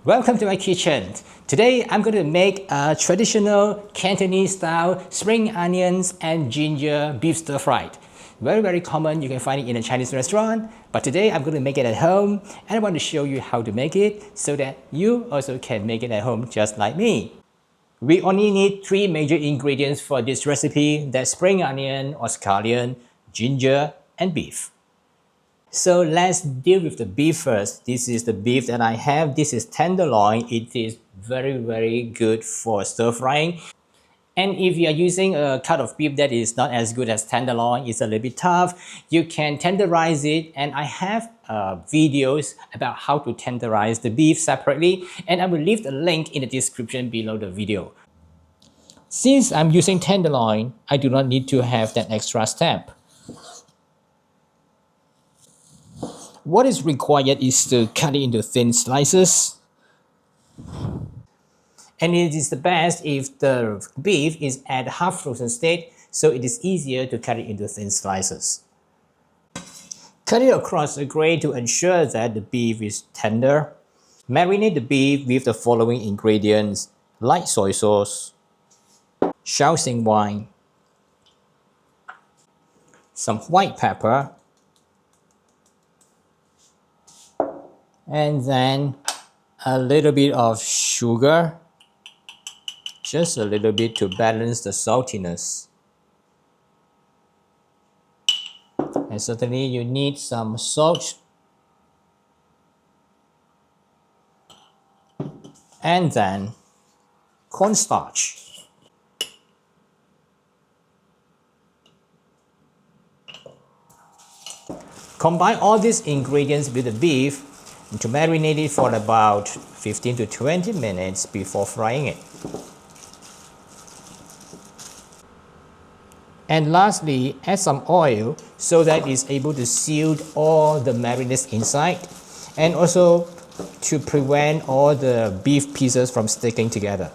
Welcome to my kitchen. Today I'm going to make a traditional Cantonese style spring onions and ginger beef stir fried. Very common, you can find it in a Chinese restaurant, but today I'm going to make it at home and I want to show you how to make it so that you also can make it at home just like me. We only need 3 major ingredients for this recipe, that's spring onion or scallion, ginger and beef. So let's deal with the beef first. This is the beef that I have. This is tenderloin. It is very good for stir frying. And if you are using a cut of beef that is not as good as tenderloin, it's a little bit tough, you can tenderize it. And I have videos about how to tenderize the beef separately. And I will leave the link in the description below the video. Since I'm using tenderloin, I do not need to have that extra step. What is required is to cut it into thin slices. And it is the best if the beef is at half frozen state, so it is easier to cut it into thin slices. Cut it across the grate to ensure that the beef is tender. Marinate the beef with the following ingredients: light soy sauce, Shaoxing wine, some white pepper, and then a little bit of sugar, just a little bit to balance the saltiness. And certainly you need some salt. And then cornstarch. Combine all these ingredients with the beef and to marinate it for about 15 to 20 minutes before frying it. And lastly, add some oil so that it's able to seal all the marinades inside and also to prevent all the beef pieces from sticking together.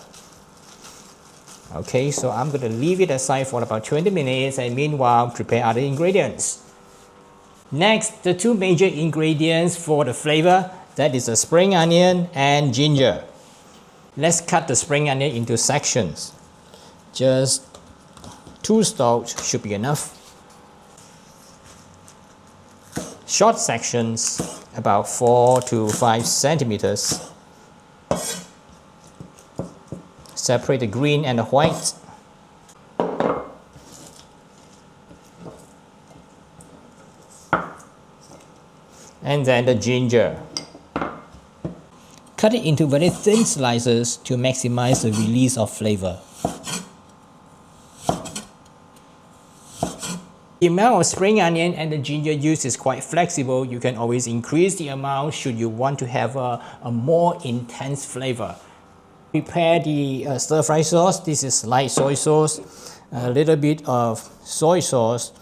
Okay, so I'm going to leave it aside for about 20 minutes and meanwhile prepare other ingredients. Next, the 2 major ingredients for the flavor, that is the spring onion and ginger. Let's cut the spring onion into sections. Just 2 stalks should be enough. Short sections, about 4 to 5 centimeters. Separate the green and the white. And then the ginger. Cut it into very thin slices to maximize the release of flavor. The amount of spring onion and the ginger used is quite flexible. You can always increase the amount should you want to have a more intense flavor. Prepare the stir fry sauce. This is light soy sauce, a little bit of soy sauce.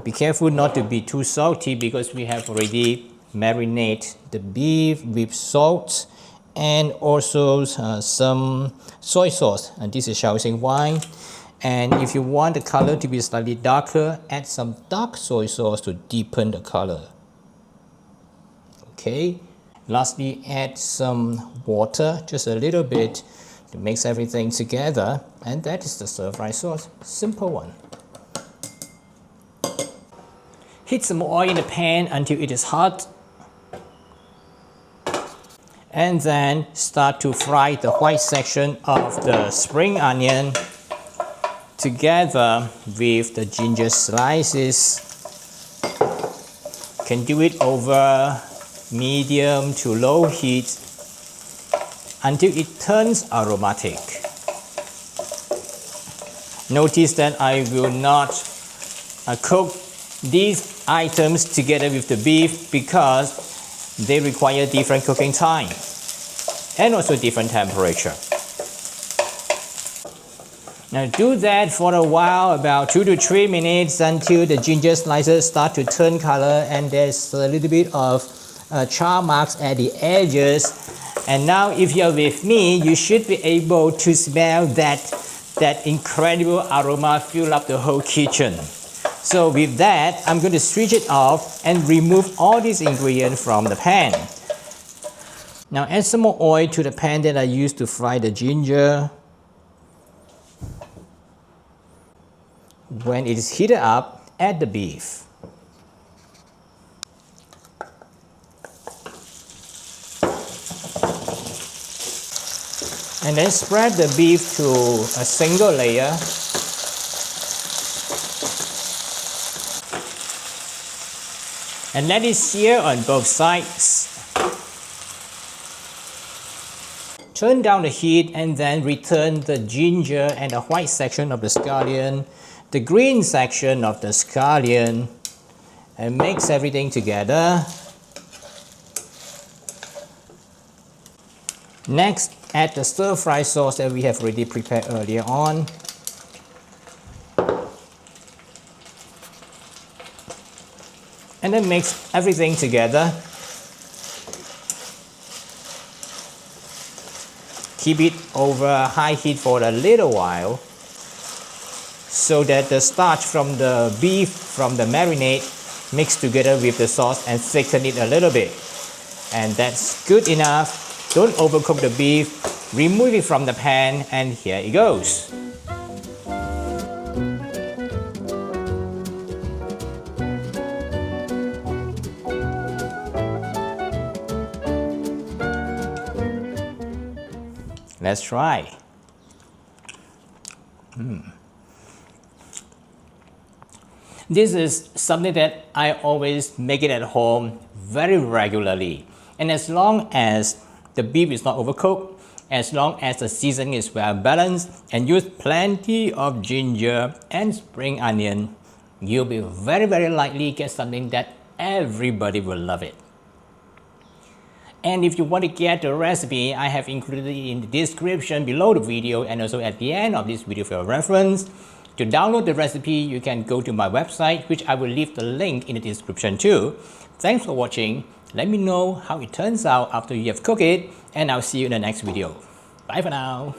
Be careful not to be too salty because we have already marinated the beef with salt and also some soy sauce. And this is Shaoxing wine. And if you want the color to be slightly darker, add some dark soy sauce to deepen the color. Okay. Lastly, add some water, just a little bit to mix everything together. And that is the stir fry sauce. Simple one. Heat some oil in the pan until it is hot. And then start to fry the white section of the spring onion together with the ginger slices. You can do it over medium to low heat until it turns aromatic. Notice that I will not cook these items together with the beef because they require different cooking time and also different temperature. Now do that for a while, about 2 to 3 minutes until the ginger slices start to turn color and there's a little bit of char marks at the edges. And now if you're with me, you should be able to smell that incredible aroma fill up the whole kitchen. So with that, I'm going to switch it off and remove all these ingredients from the pan. Now add some more oil to the pan that I used to fry the ginger. When it is heated up, add the beef. And then spread the beef to a single layer. And let it sear on both sides. Turn down the heat and then return the ginger and the white section of the scallion, the green section of the scallion, and mix everything together. Next, add the stir-fry sauce that we have already prepared earlier on. And then mix everything together. Keep it over high heat for a little while so that the starch from the beef, from the marinade, mix together with the sauce and thicken it a little bit. And that's good enough. Don't overcook the beef. Remove it from the pan, and here it goes. Let's try. This is something that I always make it at home very regularly. And as long as the beef is not overcooked, as long as the seasoning is well balanced, and use plenty of ginger and spring onion, you'll be very likely get something that everybody will love it. And if you want to get the recipe, I have included it in the description below the video and also at the end of this video for your reference. To download the recipe, you can go to my website, which I will leave the link in the description too. Thanks for watching. Let me know how it turns out after you have cooked it, and I'll see you in the next video. Bye for now.